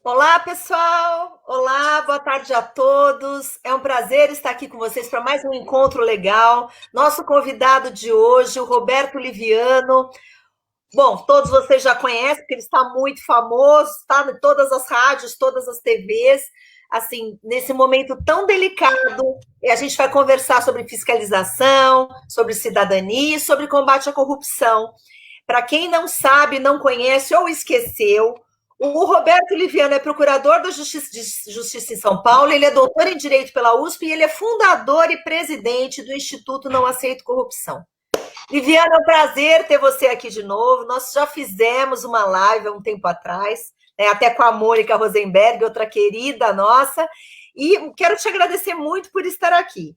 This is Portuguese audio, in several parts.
Olá, pessoal! Olá, boa tarde a todos. É um prazer estar aqui com vocês para mais um encontro legal. Nosso convidado de hoje, o Roberto Liviano. Bom, todos vocês já conhecem, porque ele está muito famoso, está em todas as rádios, todas as TVs. Assim, nesse momento tão delicado, a gente vai conversar sobre fiscalização, sobre cidadania e sobre combate à corrupção. Para quem não sabe, não conhece ou esqueceu, o Roberto Liviano é procurador da Justiça em São Paulo, ele é doutor em Direito pela USP e ele é fundador e presidente do Instituto Não Aceito Corrupção. Liviano, é um prazer ter você aqui de novo. Nós já fizemos uma live há um tempo atrás, né, até com a Mônica Rosenberg, outra querida nossa, e quero te agradecer muito por estar aqui.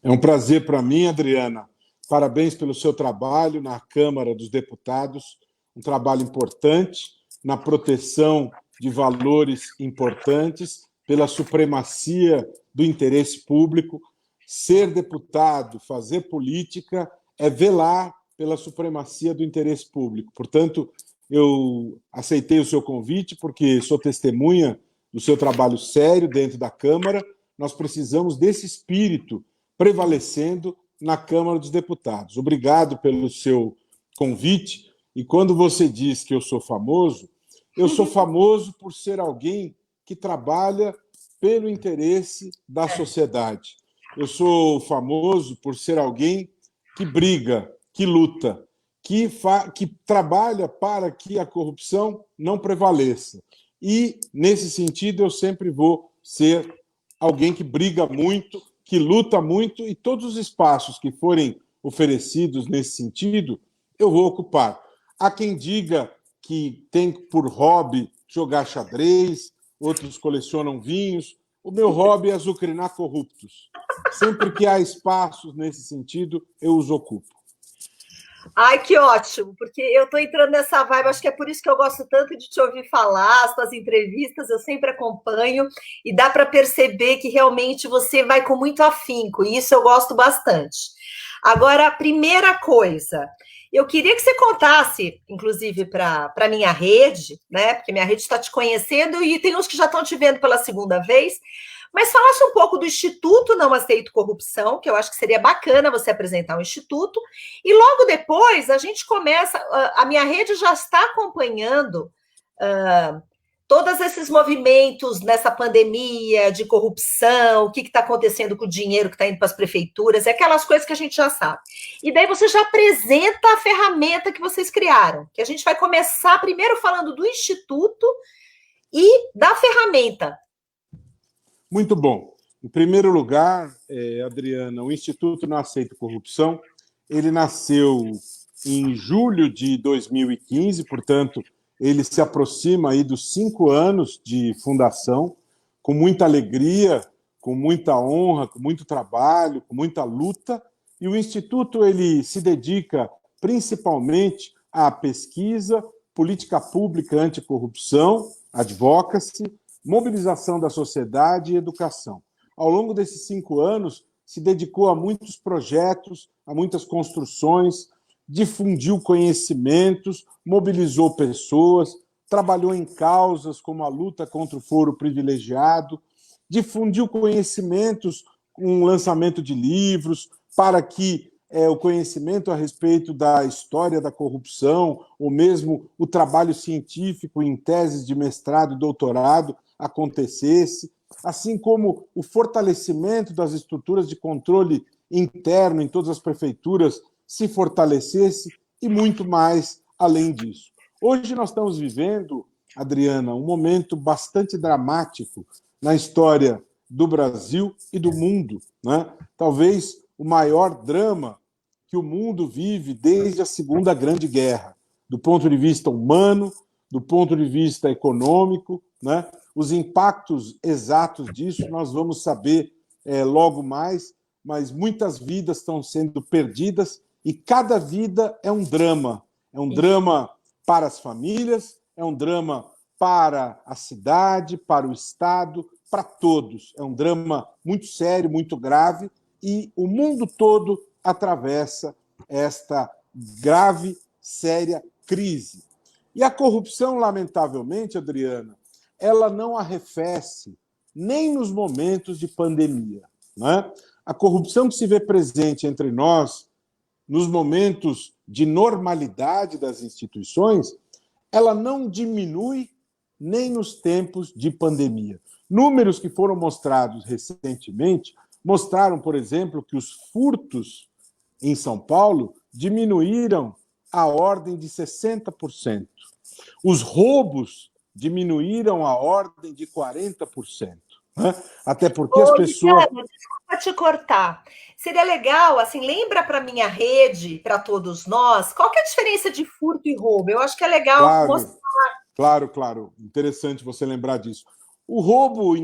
É um prazer para mim, Adriana. Parabéns pelo seu trabalho na Câmara dos Deputados, um trabalho importante na proteção de valores importantes, pela supremacia do interesse público. Ser deputado, fazer política, é velar pela supremacia do interesse público. Portanto, eu aceitei o seu convite porque sou testemunha do seu trabalho sério dentro da Câmara. Nós precisamos desse espírito prevalecendo na Câmara dos Deputados. Obrigado pelo seu convite. E quando você diz que eu sou famoso por ser alguém que trabalha pelo interesse da sociedade. Eu sou famoso por ser alguém que briga, que luta, que trabalha para que a corrupção não prevaleça. E, nesse sentido, eu sempre vou ser alguém que briga muito, que luta muito, e todos os espaços que forem oferecidos nesse sentido, eu vou ocupar. Há quem diga que tem por hobby jogar xadrez, outros colecionam vinhos. O meu hobby é azucrinar corruptos. Sempre que há espaços nesse sentido, eu os ocupo. Ai, que ótimo, porque eu estou entrando nessa vibe, acho que é por isso que eu gosto tanto de te ouvir falar, as tuas entrevistas, eu sempre acompanho, e dá para perceber que realmente você vai com muito afinco, e isso eu gosto bastante. Agora, a primeira coisa, eu queria que você contasse, inclusive, para a minha rede, né? Porque minha rede está te conhecendo e tem uns que já estão te vendo pela segunda vez, mas falasse um pouco do Instituto Não Aceito Corrupção, que eu acho que seria bacana você apresentar o Instituto, e logo depois a gente começa, a minha rede já está acompanhando todos esses movimentos nessa pandemia de corrupção, o que está acontecendo com o dinheiro que está indo para as prefeituras, é aquelas coisas que a gente já sabe. E daí você já apresenta a ferramenta que vocês criaram, que a gente vai começar primeiro falando do Instituto e da ferramenta. Muito bom. Em primeiro lugar, Adriana, o Instituto Não Aceito Corrupção, ele nasceu em julho de 2015, portanto, ele se aproxima aí dos 5 anos de fundação, com muita alegria, com muita honra, com muito trabalho, com muita luta, e o Instituto ele se dedica principalmente à pesquisa, política pública anticorrupção, advocacy, mobilização da sociedade e educação. Ao longo desses 5 anos, se dedicou a muitos projetos, a muitas construções, difundiu conhecimentos, mobilizou pessoas, trabalhou em causas como a luta contra o foro privilegiado, difundiu conhecimentos com o lançamento de livros para que o conhecimento a respeito da história da corrupção, ou mesmo o trabalho científico em teses de mestrado e doutorado acontecesse, assim como o fortalecimento das estruturas de controle interno em todas as prefeituras se fortalecesse e muito mais além disso. Hoje nós estamos vivendo, Adriana, um momento bastante dramático na história do Brasil e do mundo, né? Talvez o maior drama que o mundo vive desde a Segunda Grande Guerra, do ponto de vista humano, do ponto de vista econômico, né? Os impactos exatos disso nós vamos saber logo mais, mas muitas vidas estão sendo perdidas e cada vida é um drama para as famílias, é um drama para a cidade, para o Estado, para todos. É um drama muito sério, muito grave, e o mundo todo atravessa esta grave, séria crise. E a corrupção, lamentavelmente, Adriana, ela não arrefece nem nos momentos de pandemia, né? A corrupção que se vê presente entre nós nos momentos de normalidade das instituições, ela não diminui nem nos tempos de pandemia. Números que foram mostrados recentemente mostraram, por exemplo, que os furtos em São Paulo diminuíram a ordem de 60%. Os roubos diminuíram a ordem de 40%. Né? Até porque as pessoas... Luciano, desculpa te cortar. Seria legal, assim, lembra para minha rede, para todos nós, qual que é a diferença de furto e roubo? Eu acho que é legal mostrar. Claro. Interessante você lembrar disso. O roubo,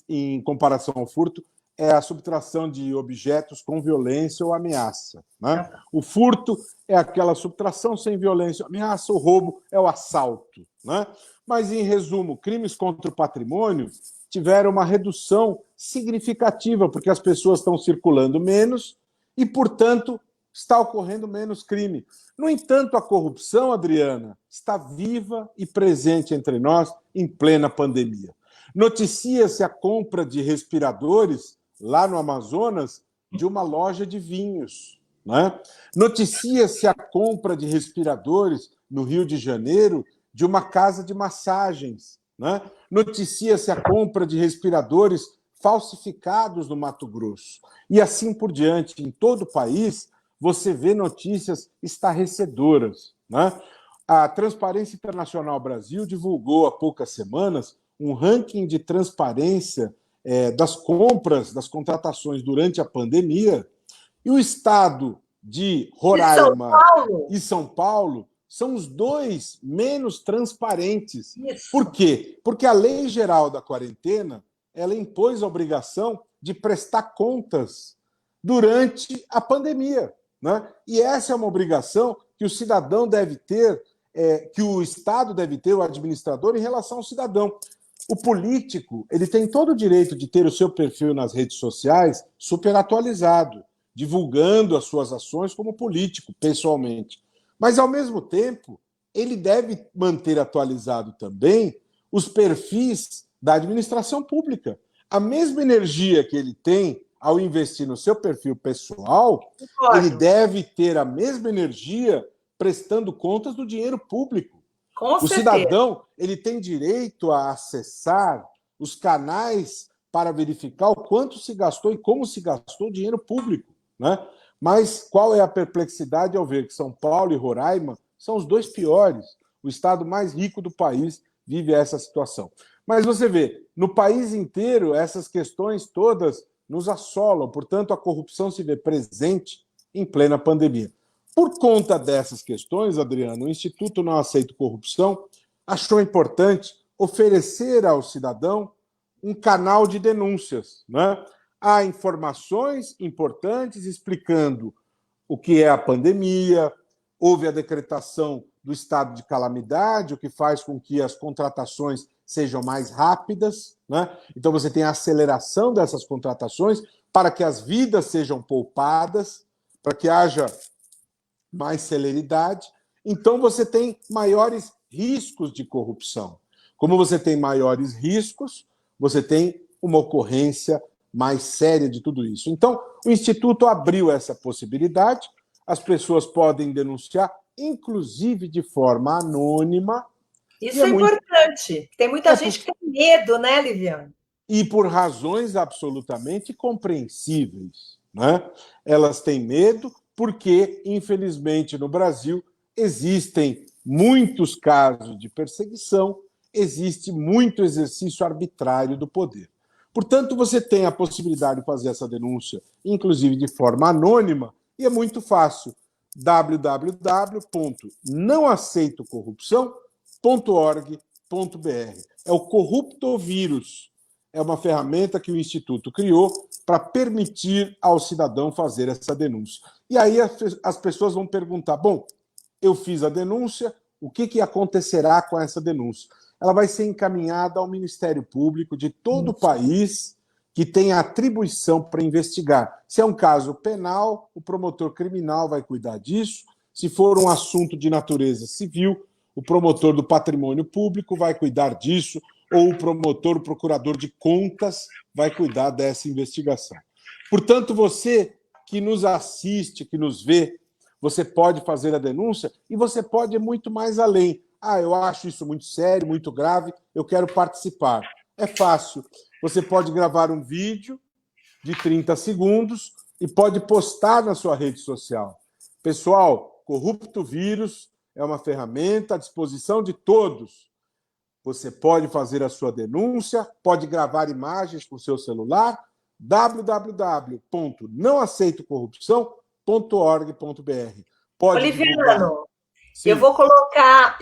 em comparação ao furto, é a subtração de objetos com violência ou ameaça. Né? O furto é aquela subtração sem violência ou ameaça, o roubo é o assalto. Né? Mas, em resumo, crimes contra o patrimônio tiveram uma redução significativa, porque as pessoas estão circulando menos e, portanto, está ocorrendo menos crime. No entanto, a corrupção, Adriana, está viva e presente entre nós em plena pandemia. Noticia-se a compra de respiradores lá no Amazonas de uma loja de vinhos. Né? Noticia-se a compra de respiradores no Rio de Janeiro de uma casa de massagens. Né? Noticia-se a compra de respiradores falsificados no Mato Grosso. E assim por diante, em todo o país, você vê notícias estarrecedoras. Né? A Transparência Internacional Brasil divulgou há poucas semanas um ranking de transparência das compras, das contratações durante a pandemia, e o estado de Roraima e São Paulo são os dois menos transparentes. Isso. Por quê? Porque a Lei Geral da Quarentena ela impôs a obrigação de prestar contas durante a pandemia. Né? E essa é uma obrigação que o cidadão deve ter, que o Estado deve ter, o administrador, em relação ao cidadão. O político ele tem todo o direito de ter o seu perfil nas redes sociais super atualizado, divulgando as suas ações como político, pessoalmente. Mas, ao mesmo tempo, ele deve manter atualizado também os perfis da administração pública. A mesma energia que ele tem ao investir no seu perfil pessoal, ele deve ter a mesma energia prestando contas do dinheiro público. O cidadão ele tem direito a acessar os canais para verificar o quanto se gastou e como se gastou o dinheiro público. Né? Mas qual é a perplexidade ao ver que São Paulo e Roraima são os dois piores? O estado mais rico do país vive essa situação. Mas você vê, no país inteiro, essas questões todas nos assolam, portanto, a corrupção se vê presente em plena pandemia. Por conta dessas questões, Adriano, o Instituto Não Aceito Corrupção achou importante oferecer ao cidadão um canal de denúncias. Né? Há informações importantes explicando o que é a pandemia, houve a decretação do estado de calamidade, o que faz com que as contratações sejam mais rápidas. Né? Então, você tem a aceleração dessas contratações para que as vidas sejam poupadas, para que haja mais celeridade. Então, você tem maiores riscos de corrupção. Como você tem maiores riscos, você tem uma ocorrência mais séria de tudo isso. Então, o Instituto abriu essa possibilidade, as pessoas podem denunciar, inclusive de forma anônima. Isso é importante. Tem muita gente que tem medo, né, Liviane? E por razões absolutamente compreensíveis. Né? Elas têm medo porque, infelizmente, no Brasil existem muitos casos de perseguição, existe muito exercício arbitrário do poder. Portanto, você tem a possibilidade de fazer essa denúncia, inclusive de forma anônima, e é muito fácil. www.nãoaceitocorrupção.org.br. É o Corruptovírus. É uma ferramenta que o Instituto criou para permitir ao cidadão fazer essa denúncia. E aí as pessoas vão perguntar, bom, eu fiz a denúncia, o que acontecerá com essa denúncia? Ela vai ser encaminhada ao Ministério Público de todo o país que tem a atribuição para investigar. Se é um caso penal, o promotor criminal vai cuidar disso. Se for um assunto de natureza civil, o promotor do patrimônio público vai cuidar disso, ou o promotor, o procurador de contas vai cuidar dessa investigação. Portanto, você que nos assiste, que nos vê, você pode fazer a denúncia e você pode ir muito mais além. Eu acho isso muito sério, muito grave, eu quero participar. É fácil. Você pode gravar um vídeo de 30 segundos e pode postar na sua rede social. Pessoal, Corrupto Vírus é uma ferramenta à disposição de todos. Você pode fazer a sua denúncia, pode gravar imagens com o seu celular, www.nãoaceitocorrupção.org.br. Pode Oliviano, eu vou colocar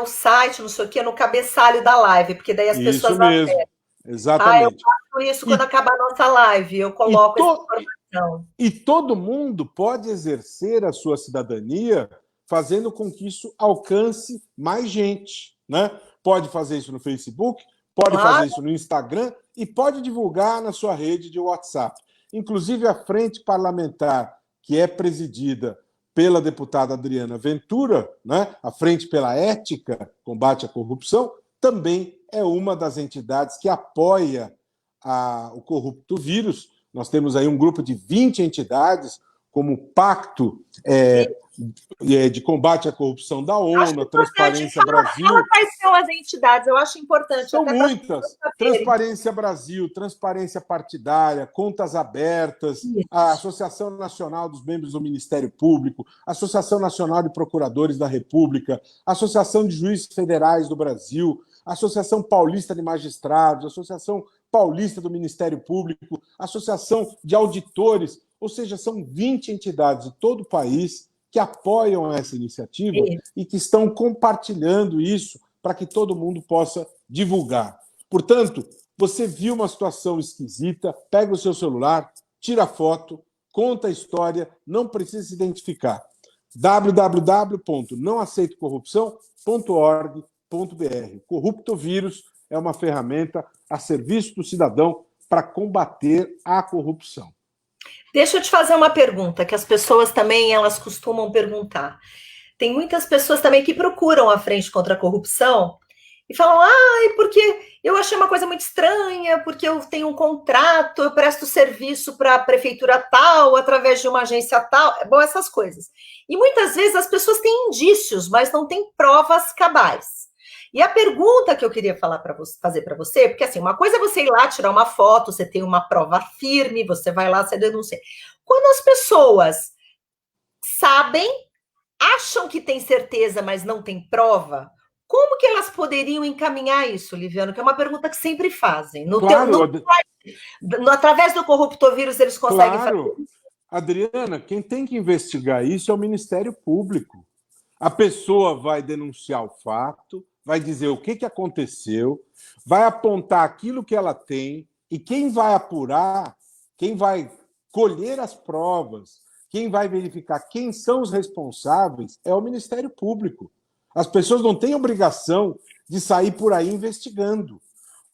o site, não sei o quê, no cabeçalho da live, porque daí as pessoas Isso mesmo, exatamente. Eu faço isso quando acabar a nossa live, eu coloco essa informação. E todo mundo pode exercer a sua cidadania fazendo com que isso alcance mais gente, né? Pode fazer isso no Facebook, pode fazer isso no Instagram e pode divulgar na sua rede de WhatsApp. Inclusive, a frente parlamentar, que é presidida pela deputada Adriana Ventura, né? A Frente pela Ética, Combate à Corrupção, também é uma das entidades que apoia o Corrupto Vírus. Nós temos aí um grupo de 20 entidades, como o Pacto de Combate à Corrupção da ONU, a Transparência Brasil. Quais são as entidades? Eu acho importante. São muitas. Transparência Brasil, Transparência Partidária, Contas Abertas, a Associação Nacional dos Membros do Ministério Público, Associação Nacional de Procuradores da República, Associação de Juízes Federais do Brasil, Associação Paulista de Magistrados, Associação Paulista do Ministério Público, Associação de Auditores, ou seja, são 20 entidades de todo o país que apoiam essa iniciativa e que estão compartilhando isso para que todo mundo possa divulgar. Portanto, você viu uma situação esquisita, pega o seu celular, tira a foto, conta a história, não precisa se identificar. www.nãoaceitocorrupção.org.br. Corrupto Vírus é uma ferramenta a serviço do cidadão para combater a corrupção. Deixa eu te fazer uma pergunta, que as pessoas também elas costumam perguntar. Tem muitas pessoas também que procuram a Frente contra a Corrupção e falam, porque eu achei uma coisa muito estranha, porque eu tenho um contrato, eu presto serviço para a prefeitura tal, através de uma agência tal, bom, essas coisas. E muitas vezes as pessoas têm indícios, mas não têm provas cabais. E a pergunta que eu queria fazer para você, porque assim, uma coisa é você ir lá tirar uma foto, você tem uma prova firme, você vai lá, você denuncia. Quando as pessoas sabem, acham que tem certeza, mas não tem prova, como que elas poderiam encaminhar isso, Liviano? Que é uma pergunta que sempre fazem. Através do Corrupto Vírus, eles conseguem fazer isso? Adriana, quem tem que investigar isso é o Ministério Público. A pessoa vai denunciar o fato, vai dizer o que aconteceu, vai apontar aquilo que ela tem, e quem vai apurar, quem vai colher as provas, quem vai verificar quem são os responsáveis é o Ministério Público. As pessoas não têm obrigação de sair por aí investigando.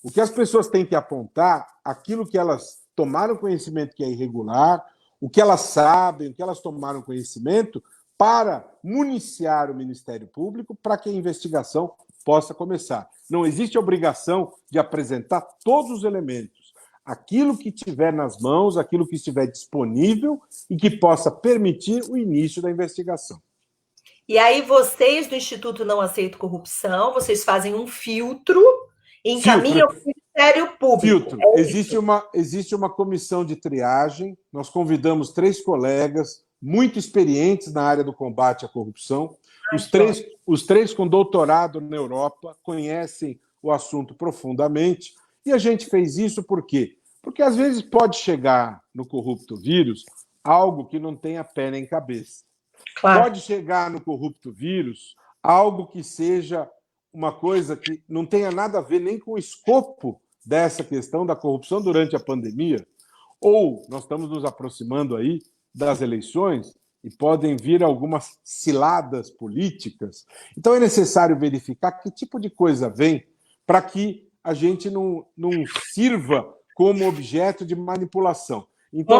O que as pessoas têm que apontar, aquilo que elas tomaram conhecimento que é irregular, o que elas sabem, o que elas tomaram conhecimento, para municiar o Ministério Público para que a investigação possa começar. Não existe obrigação de apresentar todos os elementos. Aquilo que tiver nas mãos, aquilo que estiver disponível e que possa permitir o início da investigação. E aí vocês do Instituto Não Aceito Corrupção, vocês fazem um filtro e encaminham para o Ministério Público. Filtro. Existe uma comissão de triagem, nós convidamos 3 colegas muito experientes na área do combate à corrupção. Os três com doutorado na Europa, conhecem o assunto profundamente. E a gente fez isso por quê? Porque às vezes pode chegar no Corrupto Vírus algo que não tenha pé nem cabeça. Claro. Pode chegar no Corrupto Vírus algo que seja uma coisa que não tenha nada a ver nem com o escopo dessa questão da corrupção durante a pandemia. Ou nós estamos nos aproximando aí das eleições e podem vir algumas ciladas políticas. Então é necessário verificar que tipo de coisa vem para que a gente não sirva como objeto de manipulação. Então,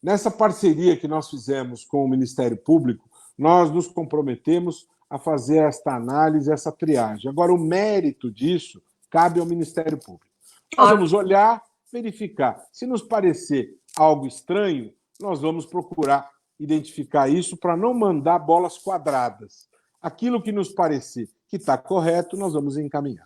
nessa parceria que nós fizemos com o Ministério Público, nós nos comprometemos a fazer esta análise, essa triagem. Agora, o mérito disso cabe ao Ministério Público. Nós vamos olhar, verificar. Se nos parecer algo estranho, nós vamos procurar identificar isso para não mandar bolas quadradas. Aquilo que nos parecer que está correto, nós vamos encaminhar.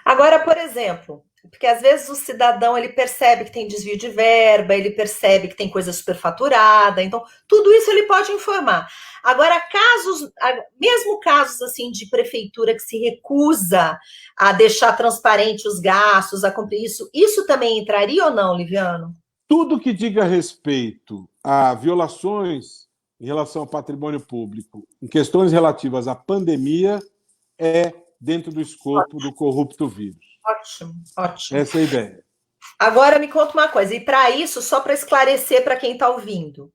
Agora, por exemplo, porque às vezes o cidadão ele percebe que tem desvio de verba, ele percebe que tem coisa superfaturada, então tudo isso ele pode informar. Agora, mesmo casos assim de prefeitura que se recusa a deixar transparente os gastos, a cumprir isso também entraria ou não, Liviano? Tudo que diga respeito a violações em relação ao patrimônio público, em questões relativas à pandemia, é dentro do escopo do corrupto vírus. Ótimo, ótimo. Essa é a ideia. Agora me conta uma coisa, e para isso, só para esclarecer para quem está ouvindo,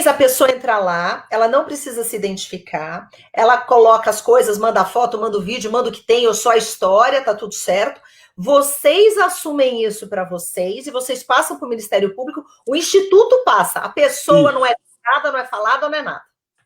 a pessoa entra lá, ela não precisa se identificar, ela coloca as coisas, manda a foto, manda o vídeo, manda o que tem, ou só a história, tá tudo certo. Vocês assumem isso para vocês e vocês passam para o Ministério Público, o Instituto passa, a pessoa não é nada, não é falada, não é nada.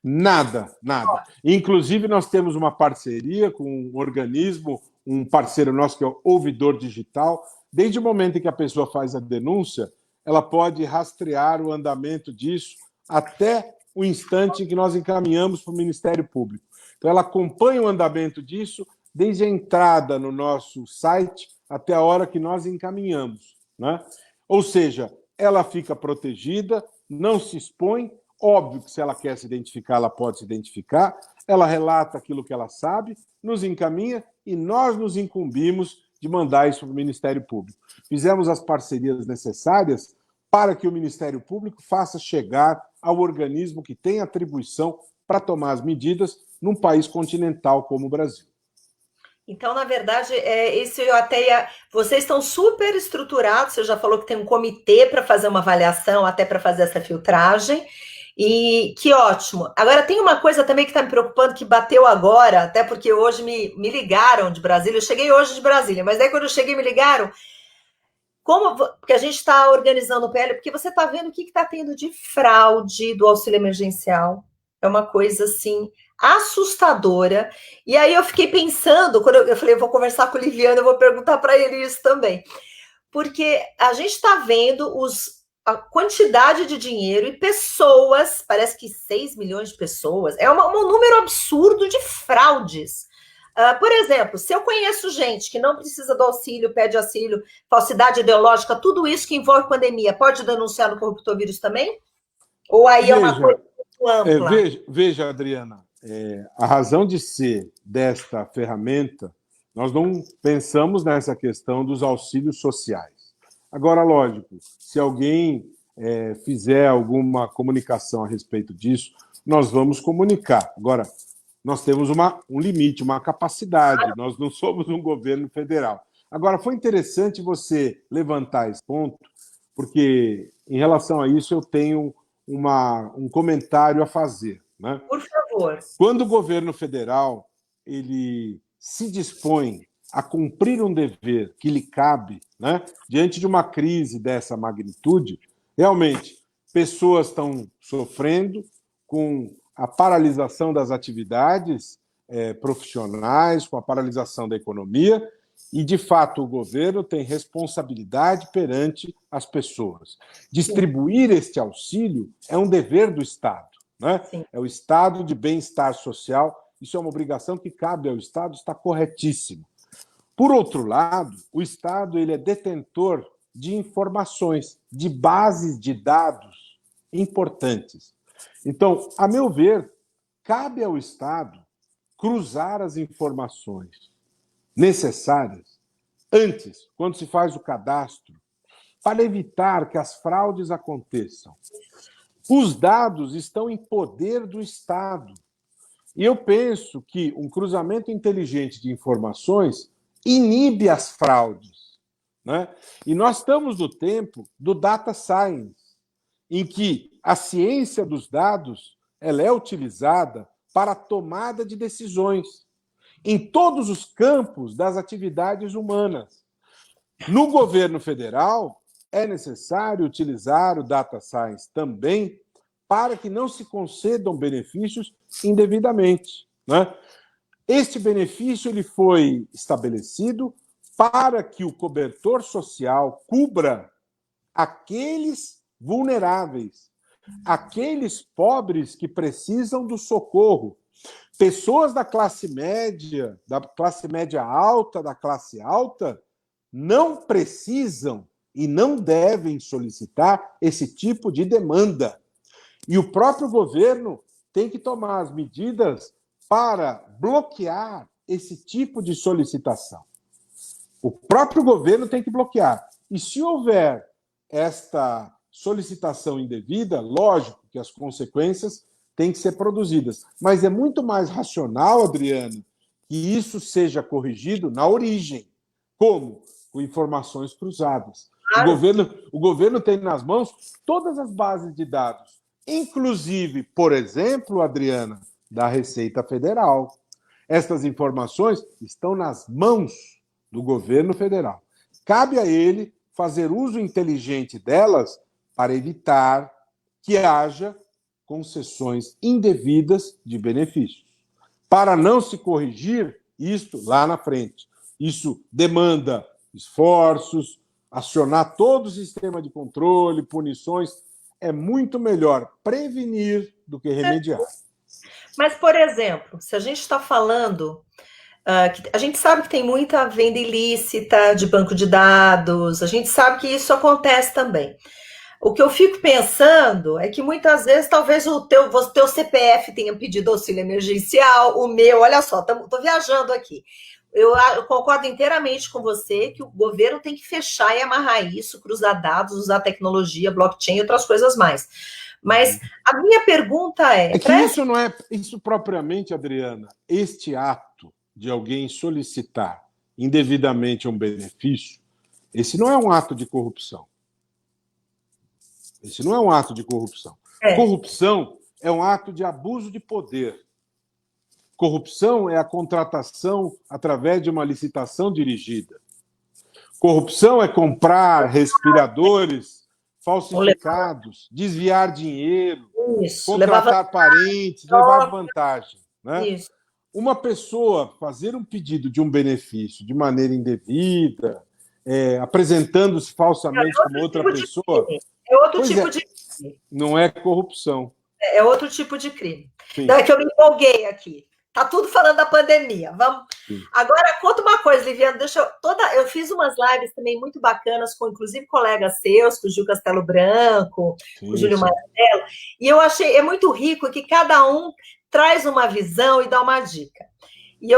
Nada, nada. Inclusive, nós temos uma parceria com um organismo, um parceiro nosso que é o Ouvidor Digital. Desde o momento em que a pessoa faz a denúncia, ela pode rastrear o andamento disso até o instante em que nós encaminhamos para o Ministério Público. Então, ela acompanha o andamento disso desde a entrada no nosso site até a hora que nós encaminhamos, né? Ou seja, ela fica protegida, não se expõe. Óbvio que se ela quer se identificar, ela pode se identificar, ela relata aquilo que ela sabe, nos encaminha e nós nos incumbimos de mandar isso para o Ministério Público. Fizemos as parcerias necessárias para que o Ministério Público faça chegar ao organismo que tem atribuição para tomar as medidas num país continental como o Brasil. Então, na verdade, vocês estão super estruturados, você já falou que tem um comitê para fazer uma avaliação, até para fazer essa filtragem. E que ótimo. Agora, tem uma coisa também que está me preocupando, que bateu agora, até porque hoje me ligaram de Brasília. Eu cheguei hoje de Brasília, mas daí quando eu cheguei me ligaram, porque a gente está organizando o PL, porque você está vendo o que está tendo de fraude do auxílio emergencial. É uma coisa, assim, assustadora. E aí eu fiquei pensando, quando eu falei, eu vou conversar com o Liviano, eu vou perguntar para ele isso também. Porque a gente está vendo a quantidade de dinheiro e pessoas, parece que 6 milhões de pessoas, é um número absurdo de fraudes. Por exemplo, se eu conheço gente que não precisa do auxílio, pede auxílio, falsidade ideológica, tudo isso que envolve pandemia, pode denunciar no Corruptovírus também? Ou aí é uma coisa muito ampla? Veja, Adriana, a razão de ser desta ferramenta, nós não pensamos nessa questão dos auxílios sociais. Agora, lógico, se alguém fizer alguma comunicação a respeito disso, nós vamos comunicar. Agora, nós temos um limite, uma capacidade, nós não somos um governo federal. Agora, foi interessante você levantar esse ponto, porque, em relação a isso, eu tenho um comentário a fazer, né? Por favor. Quando o governo federal ele se dispõe a cumprir um dever que lhe cabe, né, diante de uma crise dessa magnitude, realmente, pessoas estão sofrendo com a paralisação das atividades profissionais, com a paralisação da economia, e, de fato, o governo tem responsabilidade perante as pessoas. Distribuir este auxílio é um dever do Estado, né? É o Estado de bem-estar social, isso é uma obrigação que cabe ao Estado, está corretíssimo. Por outro lado, o Estado ele é detentor de informações, de bases de dados importantes. Então, a meu ver, cabe ao Estado cruzar as informações necessárias antes, quando se faz o cadastro, para evitar que as fraudes aconteçam. Os dados estão em poder do Estado. E eu penso que um cruzamento inteligente de informações inibe as fraudes, né? E nós estamos no tempo do data science, em que a ciência dos dados ela é utilizada para a tomada de decisões em todos os campos das atividades humanas. No governo federal, é necessário utilizar o data science também para que não se concedam benefícios indevidamente, né? Este benefício ele foi estabelecido para que o cobertor social cubra aqueles vulneráveis, aqueles pobres que precisam do socorro. Pessoas da classe média alta, da classe alta, não precisam e não devem solicitar esse tipo de demanda. E o próprio governo tem que tomar as medidas para bloquear esse tipo de solicitação. O próprio governo tem que bloquear. E se houver esta solicitação indevida, lógico que as consequências têm que ser produzidas. Mas é muito mais racional, Adriano, que isso seja corrigido na origem. Como? Com informações cruzadas. O governo tem nas mãos todas as bases de dados, inclusive, por exemplo, Adriana, da Receita Federal. Estas informações estão nas mãos do governo federal. Cabe a ele fazer uso inteligente delas para evitar que haja concessões indevidas de benefícios. Para não se corrigir isto lá na frente. Isso demanda esforços, acionar todo o sistema de controle, punições. É muito melhor prevenir do que remediar. Mas, por exemplo, se a gente está falando... a gente sabe que tem muita venda ilícita de banco de dados, a gente sabe que isso acontece também. O que eu fico pensando é que muitas vezes talvez o teu CPF tenha pedido auxílio emergencial, o meu, olha só, estou viajando aqui. Eu concordo inteiramente com você que o governo tem que fechar e amarrar isso, cruzar dados, usar tecnologia, blockchain e outras coisas mais. Mas a minha pergunta é... que isso não é... Isso propriamente, Adriana, este ato de alguém solicitar indevidamente um benefício, esse não é um ato de corrupção. Esse não é um ato de corrupção. Corrupção é um ato de abuso de poder. Corrupção é a contratação através de uma licitação dirigida. Corrupção é comprar respiradores falsificados, desviar dinheiro, contratar parentes, levar vantagem. Né? Isso. Uma pessoa fazer um pedido de um benefício de maneira indevida, apresentando-se falsamente como outra pessoa... É outro tipo de crime. Não é corrupção. É outro tipo de crime. Então, é que eu me empolguei aqui. Tá tudo falando da pandemia. Vamos. Sim. Agora, conta uma coisa, Liviana. Eu fiz umas lives também muito bacanas com, inclusive, colegas seus, com o Gil Castelo Branco, com o Júlio Marcelo. E eu achei muito rico que cada um traz uma visão e dá uma dica. E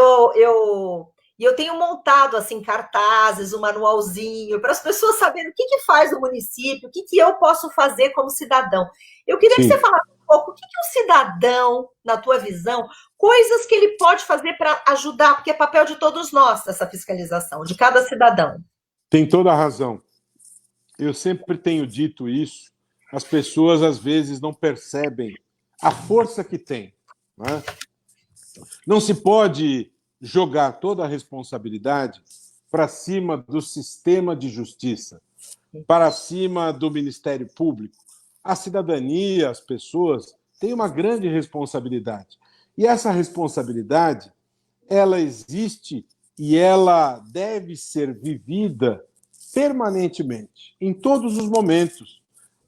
eu tenho montado assim cartazes, um manualzinho, para as pessoas saberem o que faz o município, o que eu posso fazer como cidadão. Eu queria que você falasse um pouco o que o cidadão, na tua visão, coisas que ele pode fazer para ajudar, porque é papel de todos nós essa fiscalização, de cada cidadão. Tem toda a razão. Eu sempre tenho dito isso. As pessoas, às vezes, não percebem a força que tem. Né? Não se pode jogar toda a responsabilidade para cima do sistema de justiça, para cima do Ministério Público. A cidadania, as pessoas, têm uma grande responsabilidade. E essa responsabilidade, ela existe e ela deve ser vivida permanentemente, em todos os momentos,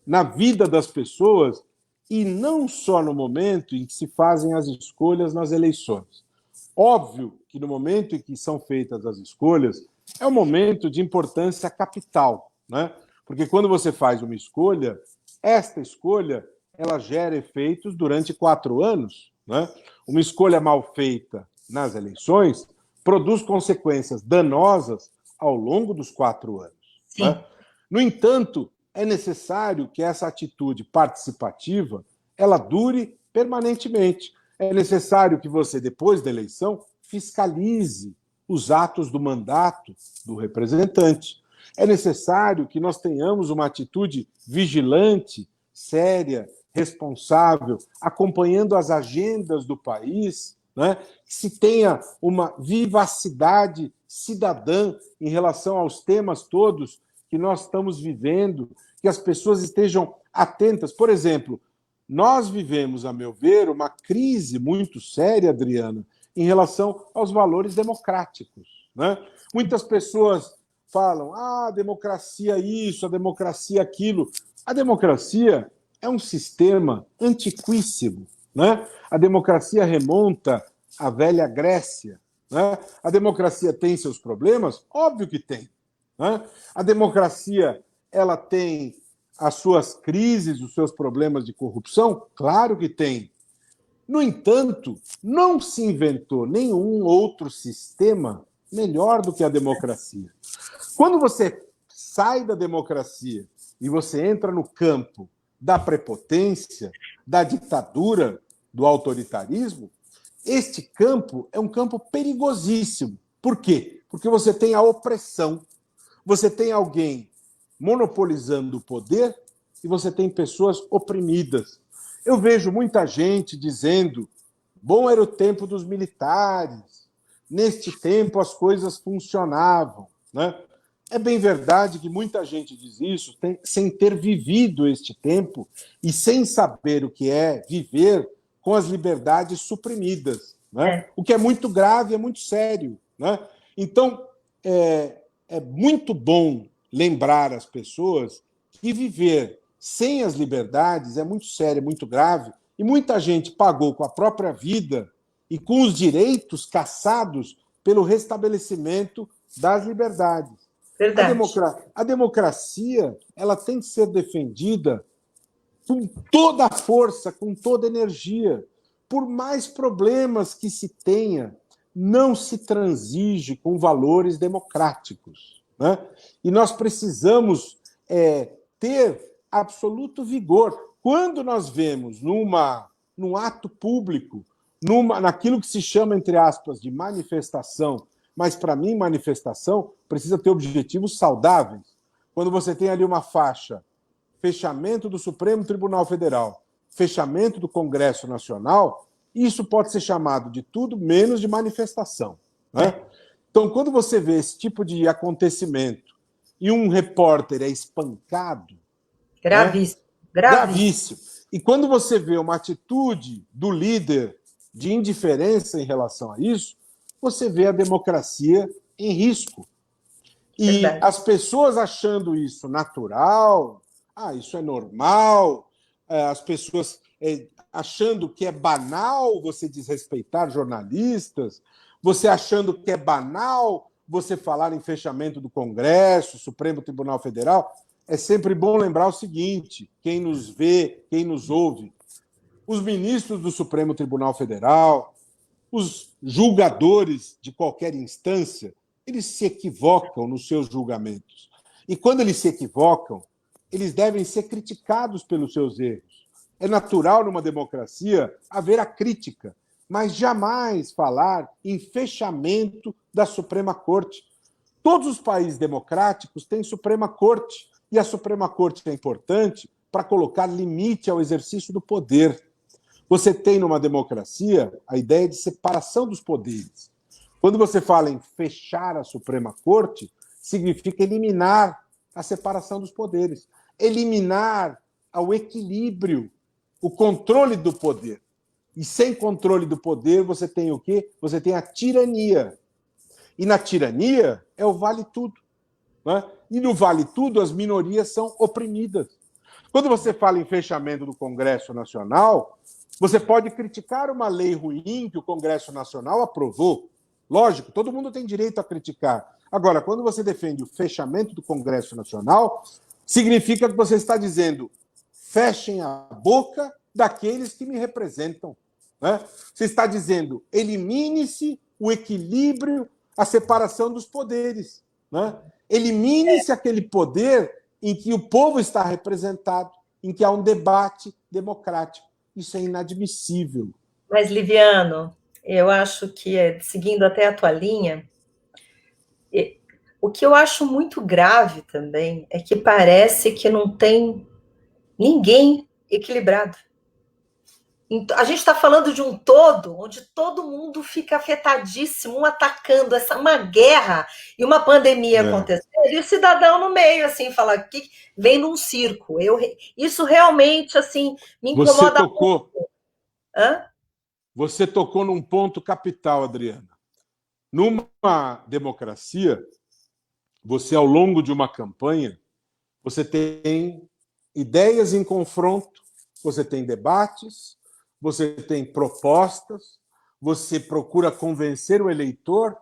na vida das pessoas, e não só no momento em que se fazem as escolhas nas eleições. Óbvio que no momento em que são feitas as escolhas, é um momento de importância capital, né? Porque quando você faz uma escolha, esta escolha ela gera efeitos durante 4 anos. Né? Uma escolha mal feita nas eleições produz consequências danosas ao longo dos 4 anos. Né? No entanto, é necessário que essa atitude participativa ela dure permanentemente. É necessário que você, depois da eleição, fiscalize os atos do mandato do representante. É necessário que nós tenhamos uma atitude vigilante, séria, responsável, acompanhando as agendas do país, né? Que se tenha uma vivacidade cidadã em relação aos temas todos que nós estamos vivendo, que as pessoas estejam atentas. Por exemplo, nós vivemos, a meu ver, uma crise muito séria, Adriana, em relação aos valores democráticos, né? Muitas pessoas falam, a democracia isso, a democracia aquilo. A democracia é um sistema antiquíssimo, né? A democracia remonta à velha Grécia, né? A democracia tem seus problemas? Óbvio que tem, né? A democracia ela tem as suas crises, os seus problemas de corrupção? Claro que tem. No entanto, não se inventou nenhum outro sistema melhor do que a democracia. Quando você sai da democracia e você entra no campo da prepotência, da ditadura, do autoritarismo, este campo é um campo perigosíssimo. Por quê? Porque você tem a opressão, você tem alguém monopolizando o poder e você tem pessoas oprimidas. Eu vejo muita gente dizendo: bom era o tempo dos militares, neste tempo as coisas funcionavam, né? É bem verdade que muita gente diz isso sem ter vivido este tempo e sem saber o que é viver com as liberdades suprimidas, né? O que é muito grave, é muito sério, né? Então, é muito bom lembrar as pessoas que viver sem as liberdades é muito sério, é muito grave, e muita gente pagou com a própria vida e com os direitos cassados pelo restabelecimento das liberdades. Verdade. A democracia ela tem que ser defendida com toda a força, com toda a energia. Por mais problemas que se tenha, não se transige com valores democráticos, né? E nós precisamos ter absoluto vigor. Quando nós vemos num ato público, naquilo que se chama, entre aspas, de manifestação, mas, para mim, manifestação precisa ter objetivos saudáveis. Quando você tem ali uma faixa, fechamento do Supremo Tribunal Federal, fechamento do Congresso Nacional, isso pode ser chamado de tudo menos de manifestação, né? Então, quando você vê esse tipo de acontecimento e um repórter é espancado... Gravíssimo. Né? Gravíssimo. E quando você vê uma atitude do líder de indiferença em relação a isso, você vê a democracia em risco. E Verdade. as pessoas achando isso natural, isso é normal, as pessoas achando que é banal você desrespeitar jornalistas, você achando que é banal você falar em fechamento do Congresso, Supremo Tribunal Federal. É sempre bom lembrar o seguinte, quem nos vê, quem nos ouve, os ministros do Supremo Tribunal Federal, os julgadores de qualquer instância, eles se equivocam nos seus julgamentos. E quando eles se equivocam, eles devem ser criticados pelos seus erros. É natural numa democracia haver a crítica, mas jamais falar em fechamento da Suprema Corte. Todos os países democráticos têm Suprema Corte, e a Suprema Corte é importante para colocar limite ao exercício do poder. Você tem, numa democracia, a ideia de separação dos poderes. Quando você fala em fechar a Suprema Corte, significa eliminar a separação dos poderes, eliminar o equilíbrio, o controle do poder. E sem controle do poder, você tem o quê? Você tem a tirania. E na tirania é o vale tudo, né? E no vale tudo, as minorias são oprimidas. Quando você fala em fechamento do Congresso Nacional, você pode criticar uma lei ruim que o Congresso Nacional aprovou. Lógico, todo mundo tem direito a criticar. Agora, quando você defende o fechamento do Congresso Nacional, significa que você está dizendo: fechem a boca daqueles que me representam, né? Você está dizendo: elimine-se o equilíbrio, a separação dos poderes, né? Elimine-se aquele poder em que o povo está representado, em que há um debate democrático. Isso é inadmissível. Mas, Liviano, eu acho que, seguindo até a tua linha, o que eu acho muito grave também é que parece que não tem ninguém equilibrado. A gente está falando de um todo, onde todo mundo fica afetadíssimo, um atacando, uma guerra e uma pandemia acontecendo, e o cidadão no meio, assim, fala que vem num circo. Isso realmente, assim, me incomoda muito. Hã? você tocou num ponto capital, Adriana. Numa democracia, você, ao longo de uma campanha, você tem ideias em confronto, você tem debates, você tem propostas, você procura convencer o eleitor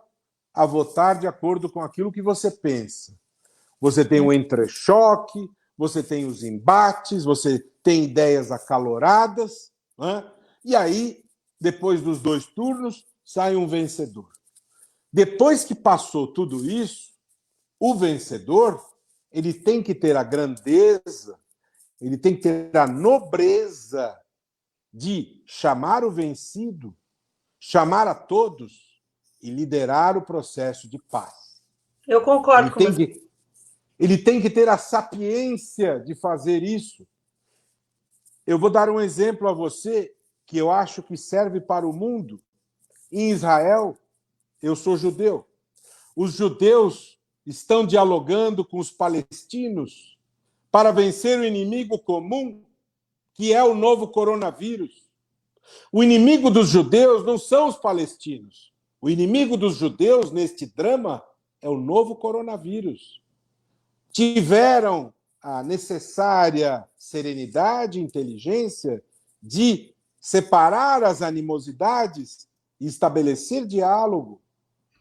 a votar de acordo com aquilo que você pensa. Você tem o entrechoque, você tem os embates, você tem ideias acaloradas, né? E aí, depois dos 2 turnos, sai um vencedor. Depois que passou tudo isso, o vencedor ele tem que ter a grandeza, ele tem que ter a nobreza de chamar o vencido, chamar a todos e liderar o processo de paz. Eu concordo com você. Ele tem que ter a sapiência de fazer isso. Eu vou dar um exemplo a você que eu acho que serve para o mundo. Em Israel, eu sou judeu. Os judeus estão dialogando com os palestinos para vencer o inimigo comum, que é o novo coronavírus. O inimigo dos judeus não são os palestinos. O inimigo dos judeus, neste drama, é o novo coronavírus. Tiveram a necessária serenidade e inteligência de separar as animosidades e estabelecer diálogo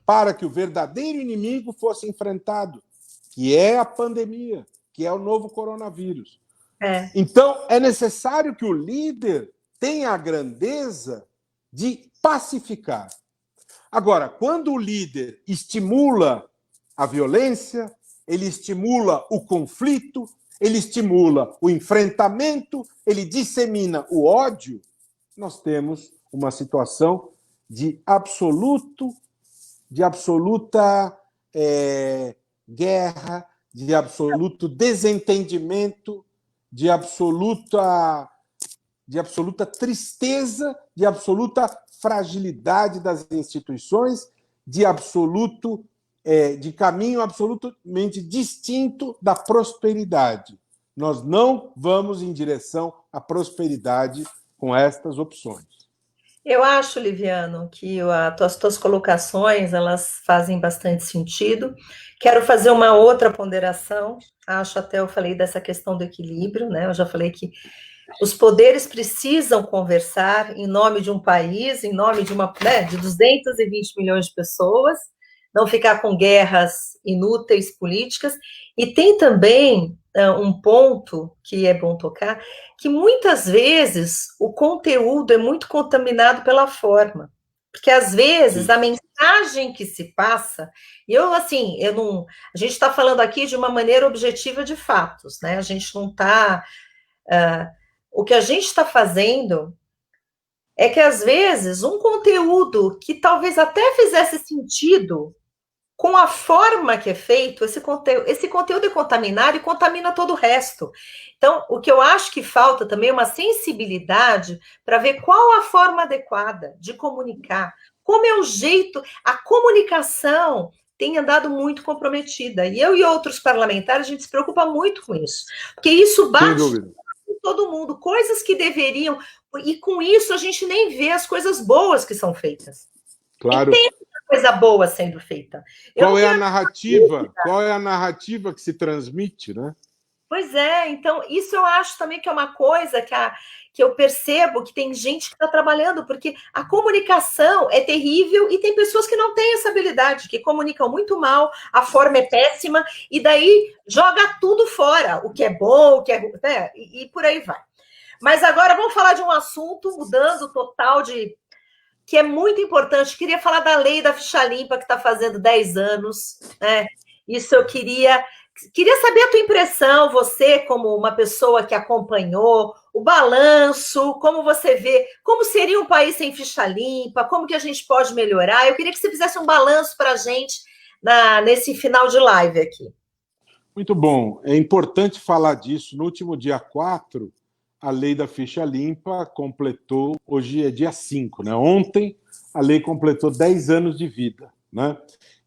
para que o verdadeiro inimigo fosse enfrentado, que é a pandemia, que é o novo coronavírus. Então, é necessário que o líder tenha a grandeza de pacificar. Agora, quando o líder estimula a violência, ele estimula o conflito, ele estimula o enfrentamento, ele dissemina o ódio, nós temos uma situação de absoluta guerra, de absoluto desentendimento, de absoluta tristeza, de absoluta fragilidade das instituições, de caminho absolutamente distinto da prosperidade. Nós não vamos em direção à prosperidade com estas opções. Eu acho, Liviano, que as tuas colocações elas fazem bastante sentido. Quero fazer uma outra ponderação. Eu falei dessa questão do equilíbrio, né? Eu já falei que os poderes precisam conversar em nome de um país, em nome de de 220 milhões de pessoas, não ficar com guerras inúteis políticas. E tem também um ponto que é bom tocar, que muitas vezes o conteúdo é muito contaminado pela forma. Porque, às vezes, a mensagem que se passa... a gente está falando aqui de uma maneira objetiva de fatos, né? A gente não está... o que a gente está fazendo é que, às vezes, um conteúdo que talvez até fizesse sentido com a forma que é feito, esse conteúdo é contaminado e contamina todo o resto. Então, o que eu acho que falta também é uma sensibilidade para ver qual a forma adequada de comunicar, como é o jeito, a comunicação tem andado muito comprometida. E eu e outros parlamentares, a gente se preocupa muito com isso, porque isso bate em todo mundo, coisas que deveriam, e com isso a gente nem vê as coisas boas que são feitas. Claro. E tem coisa boa sendo feita. Qual é a narrativa? Qual é a narrativa que se transmite, né? Pois é, então isso eu acho também que é uma coisa que eu percebo que tem gente que está trabalhando, porque a comunicação é terrível e tem pessoas que não têm essa habilidade, que comunicam muito mal, a forma é péssima, e daí joga tudo fora, o que é bom, o que é... né? E por aí vai. Mas agora vamos falar de um assunto, mudando total que é muito importante. Queria falar da lei da ficha limpa, que está fazendo 10 anos. Né? Isso eu queria saber a tua impressão, você como uma pessoa que acompanhou, o balanço, como você vê, como seria um país sem ficha limpa, como que a gente pode melhorar. Eu queria que você fizesse um balanço para a gente nesse final de live aqui. Muito bom. É importante falar disso. No último dia 4, a lei da ficha limpa completou, hoje é dia 5, né? Ontem a lei completou 10 anos de vida, né?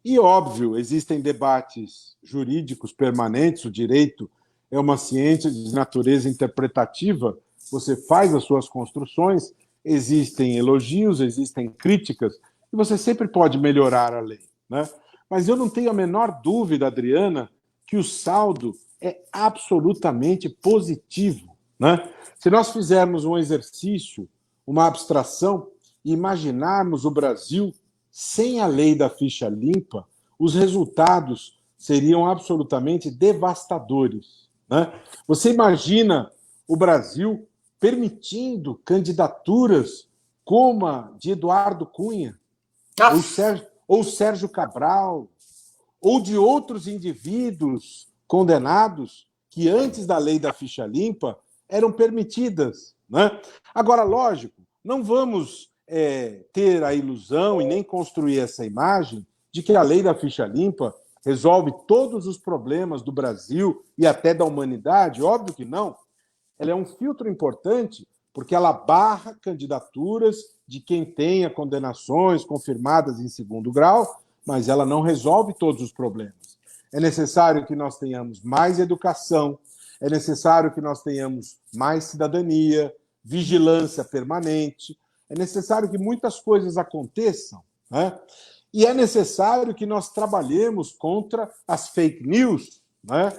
E, óbvio, existem debates jurídicos permanentes, o direito é uma ciência de natureza interpretativa, você faz as suas construções, existem elogios, existem críticas, e você sempre pode melhorar a lei, né? Mas eu não tenho a menor dúvida, Adriana, que o saldo é absolutamente positivo, né? Se nós fizermos um exercício, uma abstração, e imaginarmos o Brasil sem a lei da ficha limpa, os resultados seriam absolutamente devastadores, né? Você imagina o Brasil permitindo candidaturas como a de Eduardo Cunha, ou Sérgio Cabral, ou de outros indivíduos condenados que, antes da lei da ficha limpa, eram permitidas, né? Agora, lógico, não vamos ter a ilusão e nem construir essa imagem de que a lei da ficha limpa resolve todos os problemas do Brasil e até da humanidade. Óbvio que não. Ela é um filtro importante porque ela barra candidaturas de quem tenha condenações confirmadas em segundo grau, mas ela não resolve todos os problemas. É necessário que nós tenhamos mais educação, é necessário que nós tenhamos mais cidadania, vigilância permanente, é necessário que muitas coisas aconteçam, né? E é necessário que nós trabalhemos contra as fake news, né?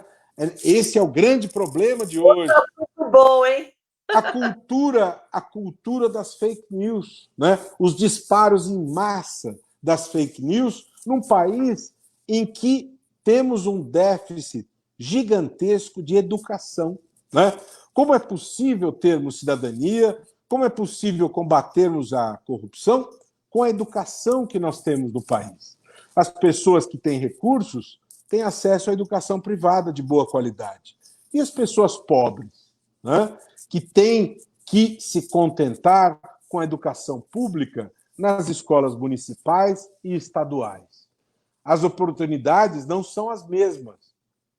Esse é o grande problema de hoje. Muito bom, hein? A cultura das fake news, né? Os disparos em massa das fake news num país em que temos um déficit gigantesco de educação, né? Como é possível termos cidadania? Como é possível combatermos a corrupção? Com a educação que nós temos no país. As pessoas que têm recursos têm acesso à educação privada de boa qualidade. E as pessoas pobres, né, que têm que se contentar com a educação pública nas escolas municipais e estaduais. As oportunidades não são as mesmas.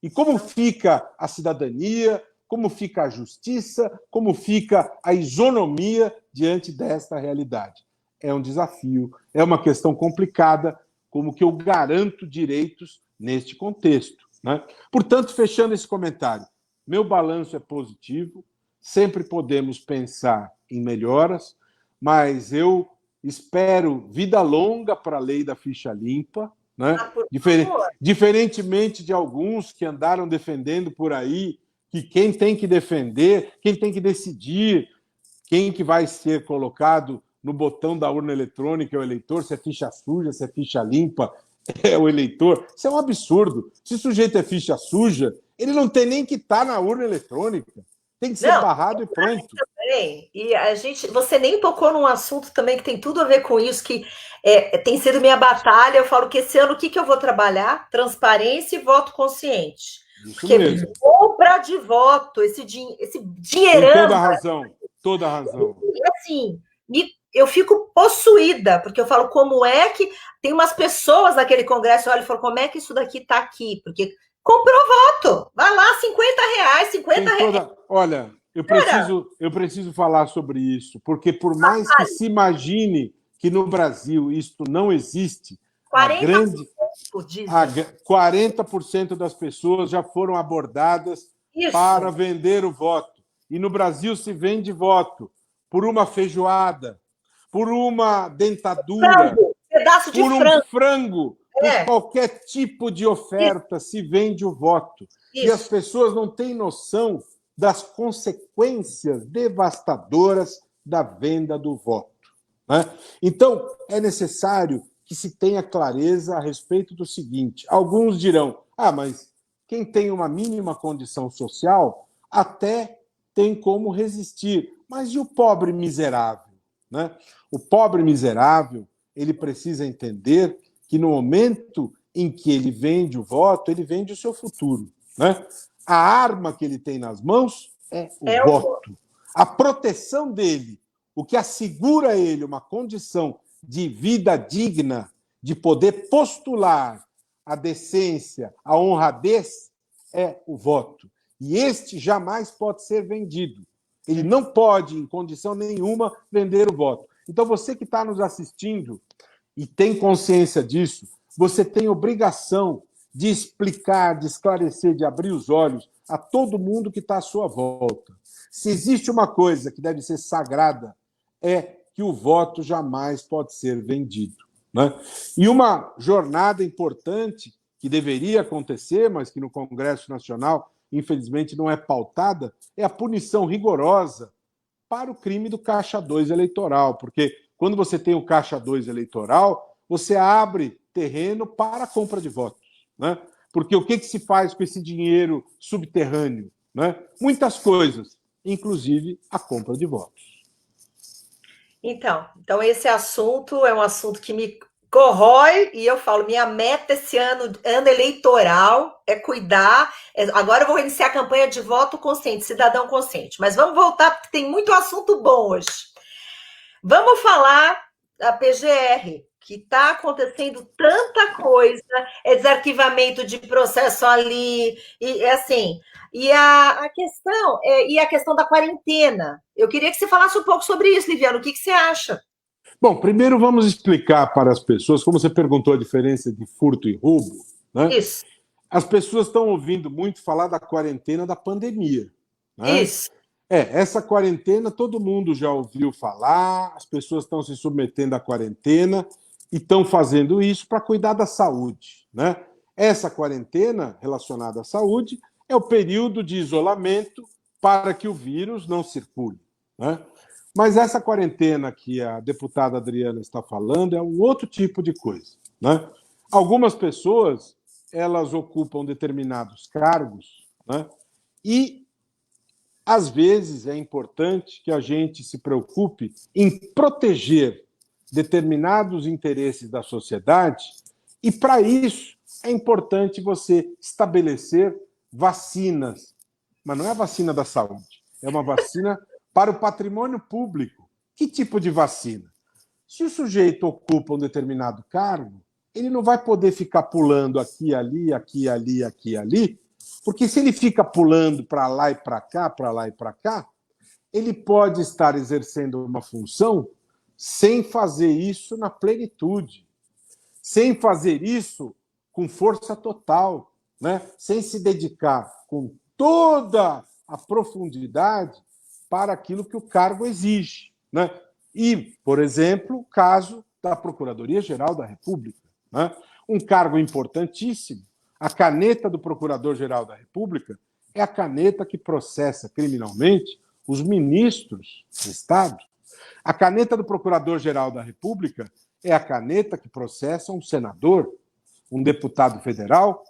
E como fica a cidadania, como fica a justiça, como fica a isonomia diante desta realidade? É um desafio, é uma questão complicada, como que eu garanto direitos neste contexto, né? Portanto, fechando esse comentário, meu balanço é positivo, sempre podemos pensar em melhoras, mas eu espero vida longa para a lei da ficha limpa, né? Diferentemente de alguns que andaram defendendo por aí que quem tem que defender, quem tem que decidir quem que vai ser colocado no botão da urna eletrônica é o eleitor, se é ficha suja, se é ficha limpa, é o eleitor. Isso é um absurdo. Se o sujeito é ficha suja, ele não tem nem que estar na urna eletrônica. Tem que ser barrado e pronto. Também. E você nem tocou num assunto também que tem tudo a ver com isso, que tem sido minha batalha. Eu falo que esse ano o que eu vou trabalhar? Transparência e voto consciente. Isso porque mesmo. Compra de voto, esse dinheirão. Tem toda a razão, toda a razão. E assim, eu fico possuída, porque eu falo, como é que tem umas pessoas naquele congresso, olha, falam, como é que isso daqui está aqui? Porque comprou voto, vai lá, R$50, R$50. Olha, eu preciso falar sobre isso, porque por mais que se imagine que no Brasil isto não existe, 40% das pessoas já foram abordadas para vender o voto. E no Brasil se vende voto por uma feijoada, por uma dentadura, pedaço de por um frango, por qualquer tipo de oferta se vende o voto. E as pessoas não têm noção das consequências devastadoras da venda do voto, né? Então, é necessário que se tenha clareza a respeito do seguinte: alguns dirão, mas quem tem uma mínima condição social até tem como resistir, mas e o pobre miserável, né? O pobre miserável, ele precisa entender que no momento em que ele vende o voto, ele vende o seu futuro, né? A arma que ele tem nas mãos é o voto. A proteção dele, o que assegura a ele uma condição de vida digna, de poder postular a decência, a honradez, é o voto. E este jamais pode ser vendido. Ele não pode, em condição nenhuma, vender o voto. Então, você que está nos assistindo e tem consciência disso, você tem obrigação de explicar, de esclarecer, de abrir os olhos a todo mundo que está à sua volta. Se existe uma coisa que deve ser sagrada, é que o voto jamais pode ser vendido, né? E uma jornada importante que deveria acontecer, mas que no Congresso Nacional, infelizmente, não é pautada, é a punição rigorosa para o crime do caixa 2 eleitoral, porque quando você tem o caixa 2 eleitoral, você abre terreno para a compra de votos, né? Porque o que se faz com esse dinheiro subterrâneo, né? Muitas coisas, inclusive a compra de votos. Então esse assunto é um assunto que me corrói e eu falo, minha meta esse ano eleitoral é cuidar. Agora eu vou iniciar a campanha de voto consciente, cidadão consciente. Mas vamos voltar, porque tem muito assunto bom hoje. Vamos falar da PGR, que está acontecendo tanta coisa, é desarquivamento de processo ali, e assim, a questão e a questão da quarentena. Eu queria que você falasse um pouco sobre isso, Liviano. O que você acha? Bom, primeiro vamos explicar para as pessoas, como você perguntou a diferença de furto e roubo, né? Isso. As pessoas estão ouvindo muito falar da quarentena da pandemia, né? Isso. Essa quarentena todo mundo já ouviu falar, as pessoas estão se submetendo à quarentena e estão fazendo isso para cuidar da saúde, né? Essa quarentena relacionada à saúde é o período de isolamento para que o vírus não circule, né? Mas essa quarentena que a deputada Adriana está falando é um outro tipo de coisa, né? Algumas pessoas, elas ocupam determinados cargos, né? E às vezes é importante que a gente se preocupe em proteger determinados interesses da sociedade, e para isso é importante você estabelecer vacinas, mas não é a vacina da saúde, é uma vacina para o patrimônio público. Que tipo de vacina? Se o sujeito ocupa um determinado cargo, ele não vai poder ficar pulando aqui, ali, aqui, ali, aqui, ali, porque se ele fica pulando para lá e para cá, para lá e para cá, ele pode estar exercendo uma função sem fazer isso na plenitude, sem fazer isso com força total, né? Sem se dedicar com toda a profundidade para aquilo que o cargo exige, né? E, por exemplo, o caso da Procuradoria-Geral da República, né? Um cargo importantíssimo. A caneta do Procurador-Geral da República é a caneta que processa criminalmente os ministros do Estado. A caneta do Procurador-Geral da República é a caneta que processa um senador, um deputado federal,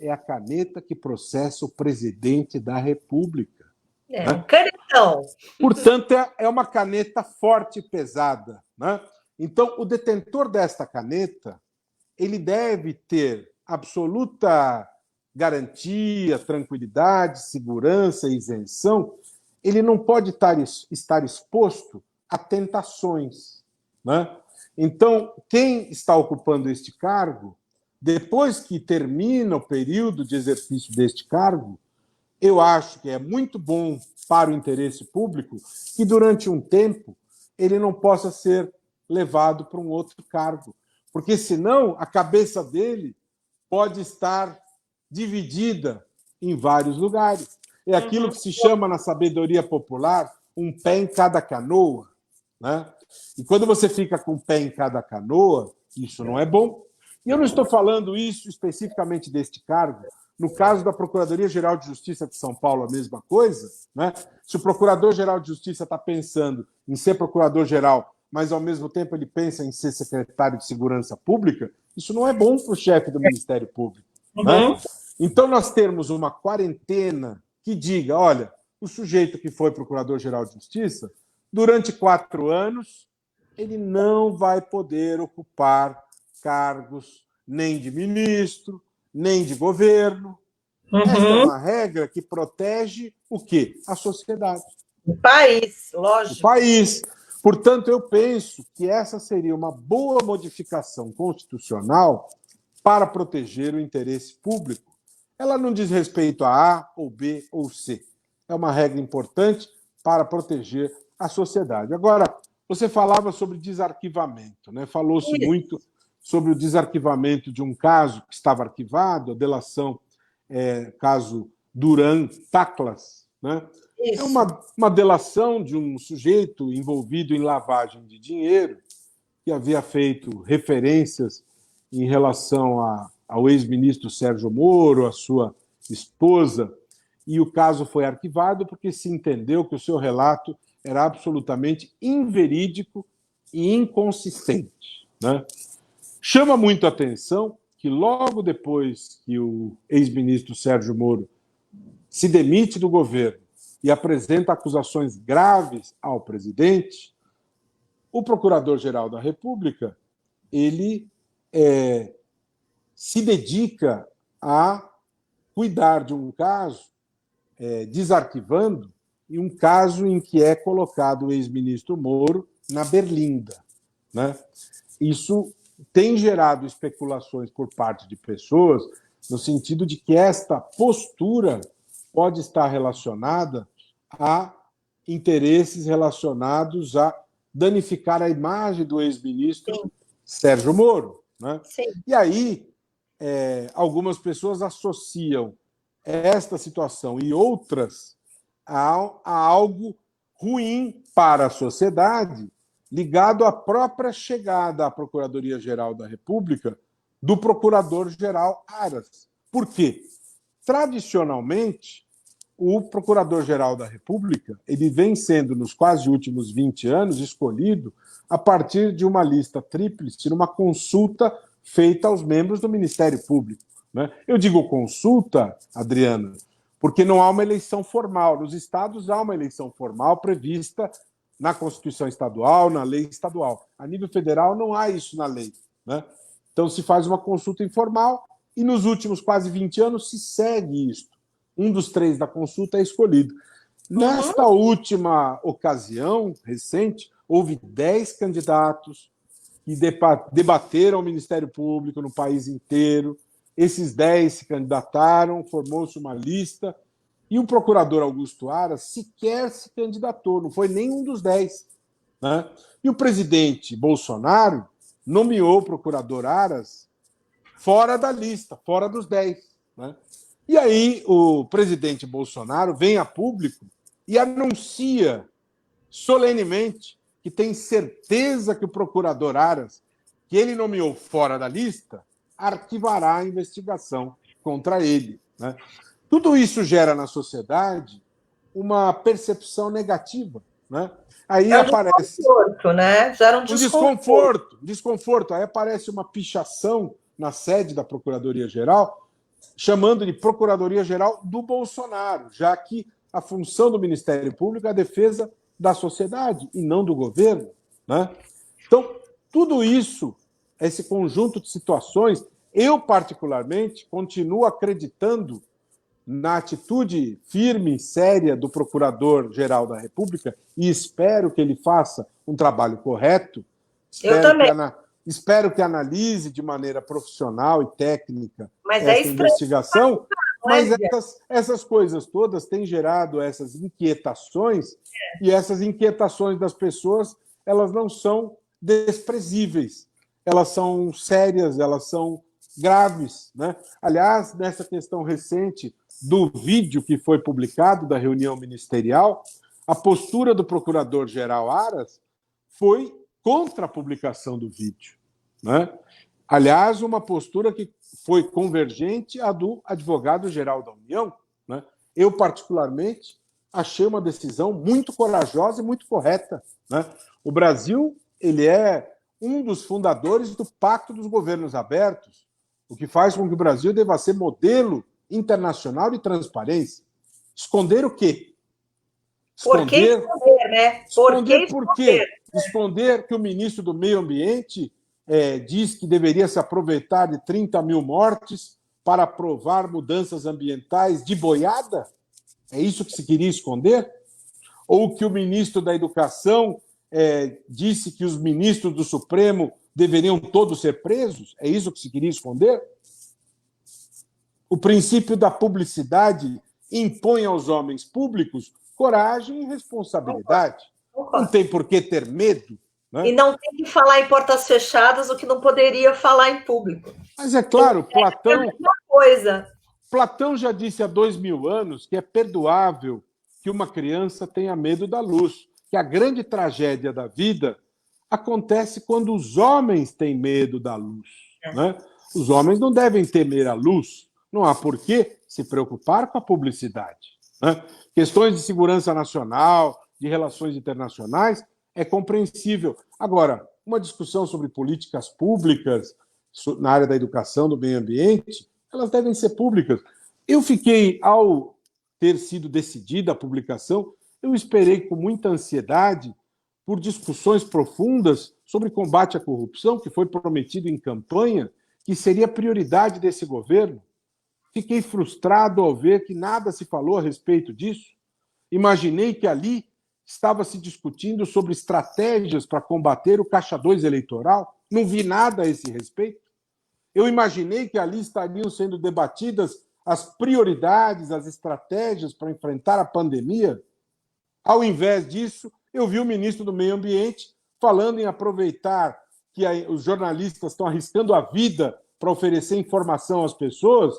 é a caneta que processa o presidente da República. Um canetão. Portanto, é uma caneta forte e pesada, né? Então, o detentor desta caneta, ele deve ter absoluta garantia, tranquilidade, segurança, isenção. Ele não pode estar exposto a tentações, né? Então, quem está ocupando este cargo, depois que termina o período de exercício deste cargo, eu acho que é muito bom para o interesse público que, durante um tempo, ele não possa ser levado para um outro cargo, porque, senão, a cabeça dele pode estar dividida em vários lugares. É aquilo que se chama, na sabedoria popular, um pé em cada canoa, né? E quando você fica com um pé em cada canoa, isso não é bom. E eu não estou falando isso especificamente deste cargo. No caso da Procuradoria-Geral de Justiça de São Paulo, a mesma coisa, né? Se o Procurador-Geral de Justiça está pensando em ser Procurador-Geral, mas, ao mesmo tempo, ele pensa em ser secretário de Segurança Pública, isso não é bom para o chefe do Ministério Público, né? Então, nós temos uma quarentena que diga, olha, o sujeito que foi Procurador-Geral de Justiça, durante 4 anos, ele não vai poder ocupar cargos nem de ministro, nem de governo. Esta é uma regra que protege o quê? A sociedade. O país, lógico. O país. Portanto, eu penso que essa seria uma boa modificação constitucional para proteger o interesse público. Ela não diz respeito a A, ou B, ou C. É uma regra importante para proteger a sociedade. Agora, você falava sobre desarquivamento, né? Falou-se muito sobre o desarquivamento de um caso que estava arquivado, a delação, caso Duran Taclas, né? É Isso. uma delação de um sujeito envolvido em lavagem de dinheiro, que havia feito referências em relação ao ex-ministro Sérgio Moro, a sua esposa, e o caso foi arquivado porque se entendeu que o seu relato era absolutamente inverídico e inconsistente, né? Chama muito a atenção que logo depois que o ex-ministro Sérgio Moro se demite do governo e apresenta acusações graves ao presidente, o Procurador-Geral da República ele se dedica a cuidar de um caso, desarquivando, e um caso em que é colocado o ex-ministro Moro na berlinda, né? Isso tem gerado especulações por parte de pessoas, no sentido de que esta postura pode estar relacionada a interesses relacionados a danificar a imagem do ex-ministro Sérgio Moro, né? Sim. E aí, algumas pessoas associam esta situação e outras a algo ruim para a sociedade, ligado à própria chegada à Procuradoria-Geral da República do Procurador-Geral Aras. Por quê? Tradicionalmente, o Procurador-Geral da República ele vem sendo, nos quase últimos 20 anos, escolhido a partir de uma lista tríplice, numa consulta feita aos membros do Ministério Público, né? Eu digo consulta, Adriana, porque não há uma eleição formal. Nos estados há uma eleição formal prevista na Constituição Estadual, na lei estadual. A nível federal não há isso na lei, né? Então se faz uma consulta informal e nos últimos quase 20 anos se segue isso. Um dos 3 da consulta é escolhido. Nesta última ocasião recente, houve 10 candidatos que debateram o Ministério Público no país inteiro. Esses 10 se candidataram, formou-se uma lista, e o procurador Augusto Aras sequer se candidatou, não foi nenhum dos 10, né? E o presidente Bolsonaro nomeou o procurador Aras fora da lista, fora dos 10, né? E aí o presidente Bolsonaro vem a público e anuncia solenemente que tem certeza que o procurador Aras, que ele nomeou fora da lista, arquivará a investigação contra ele, né? Tudo isso gera na sociedade uma percepção negativa, né? Aí aparece desconforto, né? Gera um desconforto. Aí aparece uma pichação na sede da Procuradoria-Geral, chamando de Procuradoria-Geral do Bolsonaro, já que a função do Ministério Público é a defesa da sociedade e não do governo, né? Então, tudo isso, esse conjunto de situações, eu, particularmente, continuo acreditando na atitude firme e séria do Procurador-Geral da República e espero que ele faça um trabalho correto. Eu também. Espero que analise de maneira profissional e técnica essa investigação, mas essas coisas todas têm gerado essas inquietações, e essas inquietações das pessoas, elas não são desprezíveis, elas são sérias, elas são graves, né? Aliás, nessa questão recente do vídeo que foi publicado da reunião ministerial, a postura do procurador-geral Aras foi contra a publicação do vídeo, né? Aliás, uma postura que foi convergente à do advogado-geral da União, né? Eu, particularmente, achei uma decisão muito corajosa e muito correta, né? O Brasil ele é um dos fundadores do Pacto dos Governos Abertos, o que faz com que o Brasil deva ser modelo internacional de transparência. Esconder o quê? Por que esconder, né? Esconder por quê? Esconder que o ministro do Meio Ambiente diz que deveria se aproveitar de 30 mil mortes para aprovar mudanças ambientais de boiada? É isso que se queria esconder? Ou que o ministro da Educação disse que os ministros do Supremo deveriam todos ser presos? É isso que se queria esconder? O princípio da publicidade impõe aos homens públicos coragem e responsabilidade. Não tem por que ter medo, né? E não tem que falar em portas fechadas o que não poderia falar em público. Mas é claro, Platão já disse há 2000 anos que é perdoável que uma criança tenha medo da luz, que a grande tragédia da vida acontece quando os homens têm medo da luz. Né? Os homens não devem temer a luz, não há por que se preocupar com a publicidade. Né? Questões de segurança nacional, de relações internacionais, é compreensível. Agora, uma discussão sobre políticas públicas na área da educação, do meio ambiente, elas devem ser públicas. Eu fiquei, ao ter sido decidida a publicação, eu esperei com muita ansiedade por discussões profundas sobre combate à corrupção, que foi prometido em campanha, que seria prioridade desse governo. Fiquei frustrado ao ver que nada se falou a respeito disso. Imaginei que ali estava se discutindo sobre estratégias para combater o Caixa 2 eleitoral. Não vi nada a esse respeito. Eu imaginei que ali estariam sendo debatidas as prioridades, as estratégias para enfrentar a pandemia. Ao invés disso, eu vi o ministro do Meio Ambiente falando em aproveitar que os jornalistas estão arriscando a vida para oferecer informação às pessoas,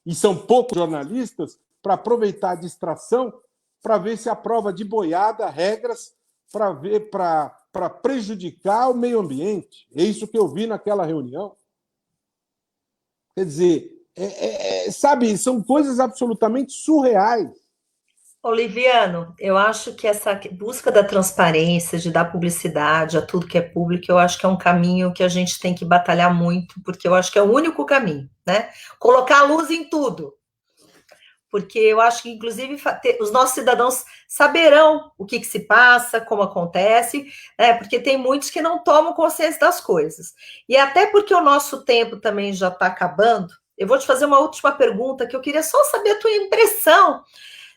e são poucos jornalistas, para aproveitar a distração para ver se aprova de boiada regras para prejudicar o meio ambiente. É isso que eu vi naquela reunião. Quer dizer, sabe, são coisas absolutamente surreais. Oliviano, eu acho que essa busca da transparência, de dar publicidade a tudo que é público, eu acho que é um caminho que a gente tem que batalhar muito, porque eu acho que é o único caminho, né? Colocar a luz em tudo. Porque eu acho que, inclusive, os nossos cidadãos saberão o que se passa, como acontece, né? Porque tem muitos que não tomam consciência das coisas. E até porque o nosso tempo também já está acabando, eu vou te fazer uma última pergunta que eu queria só saber a tua impressão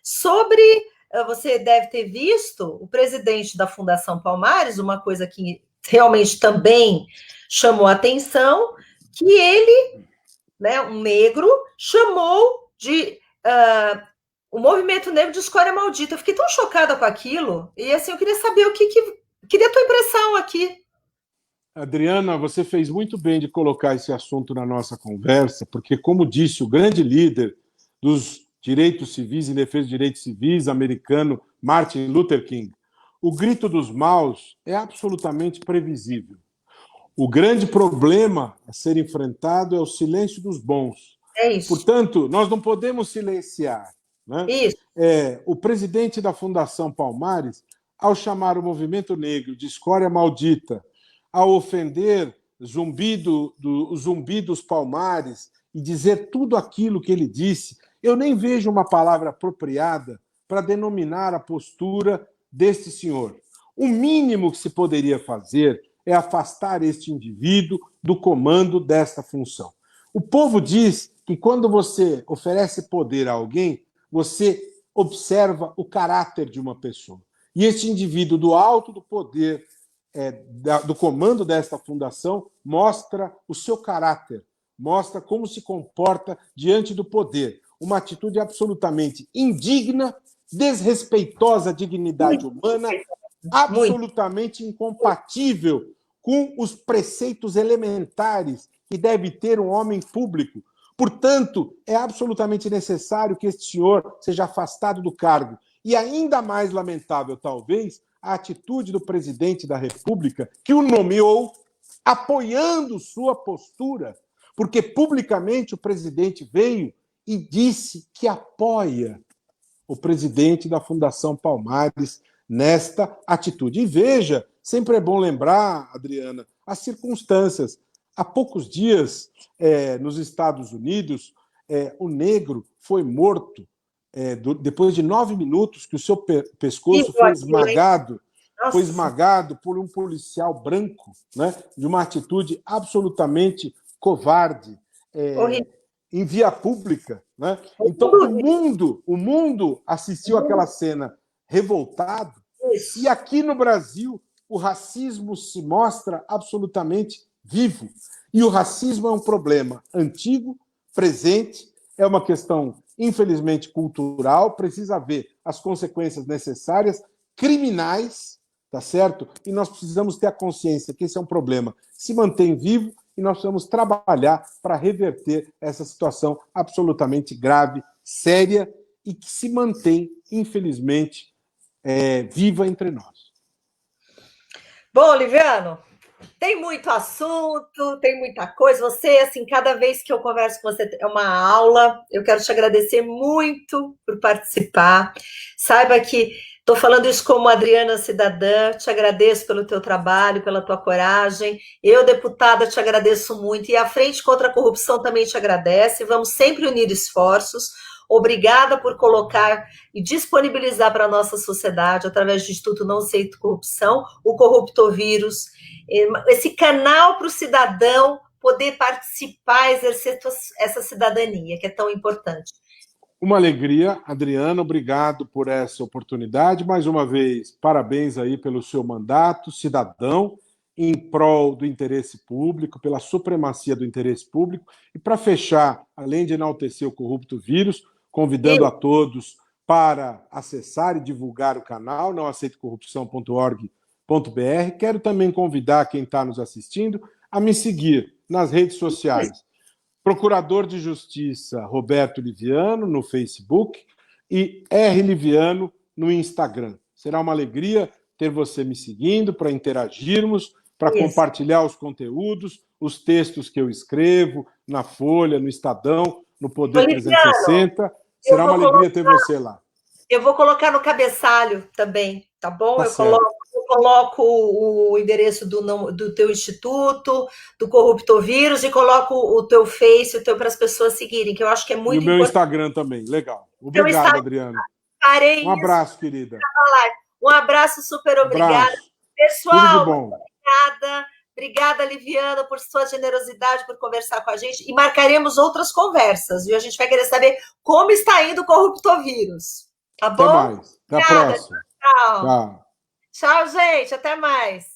sobre, você deve ter visto o presidente da Fundação Palmares, uma coisa que realmente também chamou a atenção, que ele, né, um negro, chamou de o movimento negro de escória maldita. Eu fiquei tão chocada com aquilo, e assim, eu queria saber queria a tua impressão aqui. Adriana, você fez muito bem de colocar esse assunto na nossa conversa, porque, como disse o grande líder dos direitos civis e defesa dos direitos civis americano, Martin Luther King, o grito dos maus é absolutamente previsível. O grande problema a ser enfrentado é o silêncio dos bons. É isso. Portanto, nós não podemos silenciar. Né? Isso. O presidente da Fundação Palmares, ao chamar o movimento negro de escória maldita, ao ofender o zumbi dos Palmares e dizer tudo aquilo que ele disse, eu nem vejo uma palavra apropriada para denominar a postura deste senhor. O mínimo que se poderia fazer é afastar este indivíduo do comando desta função. O povo diz que quando você oferece poder a alguém, você observa o caráter de uma pessoa. E este indivíduo, do alto do poder, do comando desta fundação, mostra o seu caráter, mostra como se comporta diante do poder. Uma atitude absolutamente indigna, desrespeitosa à dignidade humana, absolutamente incompatível com os preceitos elementares que deve ter um homem público. Portanto, é absolutamente necessário que este senhor seja afastado do cargo. E ainda mais lamentável, talvez, a atitude do presidente da República, que o nomeou apoiando sua postura, porque publicamente o presidente veio e disse que apoia o presidente da Fundação Palmares nesta atitude. E veja, sempre é bom lembrar, Adriana, as circunstâncias. Há poucos dias, nos Estados Unidos, o negro foi morto depois de 9 minutos que o seu pescoço foi esmagado por um policial branco, né, de uma atitude absolutamente covarde, em via pública. Né? Então, o mundo assistiu àquela cena revoltado, e aqui no Brasil o racismo se mostra absolutamente vivo. E o racismo é um problema antigo, presente, é uma questão, infelizmente, cultural, precisa haver as consequências necessárias, criminais, tá certo? E nós precisamos ter a consciência que esse é um problema que se mantém vivo e nós precisamos trabalhar para reverter essa situação absolutamente grave, séria e que se mantém, infelizmente, viva entre nós. Bom, Liviano, tem muito assunto, tem muita coisa. Você, assim, cada vez que eu converso com você é uma aula. Eu quero te agradecer muito por participar. Saiba que estou falando isso como Adriana cidadã. Te agradeço pelo teu trabalho, pela tua coragem. Eu, deputada, te agradeço muito. E a Frente contra a Corrupção também te agradece. Vamos sempre unir esforços. Obrigada por colocar e disponibilizar para a nossa sociedade, através do Instituto Não Aceito Corrupção, o Corruptovírus, esse canal para o cidadão poder participar, exercer essa cidadania, que é tão importante. Uma alegria, Adriana, obrigado por essa oportunidade. Mais uma vez, parabéns aí pelo seu mandato cidadão, em prol do interesse público, pela supremacia do interesse público. E para fechar, além de enaltecer o Corruptovírus, convidando a todos para acessar e divulgar o canal nãoaceitocorrupção.org.br. Quero também convidar quem está nos assistindo a me seguir nas redes sociais. Procurador de Justiça Roberto Liviano no Facebook e R. Liviano no Instagram. Será uma alegria ter você me seguindo para interagirmos, para compartilhar os conteúdos, os textos que eu escrevo na Folha, no Estadão, no Poder 360. Será uma alegria ter você lá. Eu vou colocar no cabeçalho também, tá bom? Tá eu coloco o endereço do teu instituto, do Corruptovírus, e coloco o teu Face, para as pessoas seguirem, que eu acho que é muito importante. E o meu Instagram também, legal. Obrigado, Adriana. Um abraço, querida. Um abraço, super obrigada. Pessoal, tudo de bom. Obrigada, Liviana, por sua generosidade, por conversar com a gente. E marcaremos outras conversas, viu? A gente vai querer saber como está indo o Corruptovírus. Tá bom? Até mais. Até a próxima. Tchau. Tchau, gente. Até mais.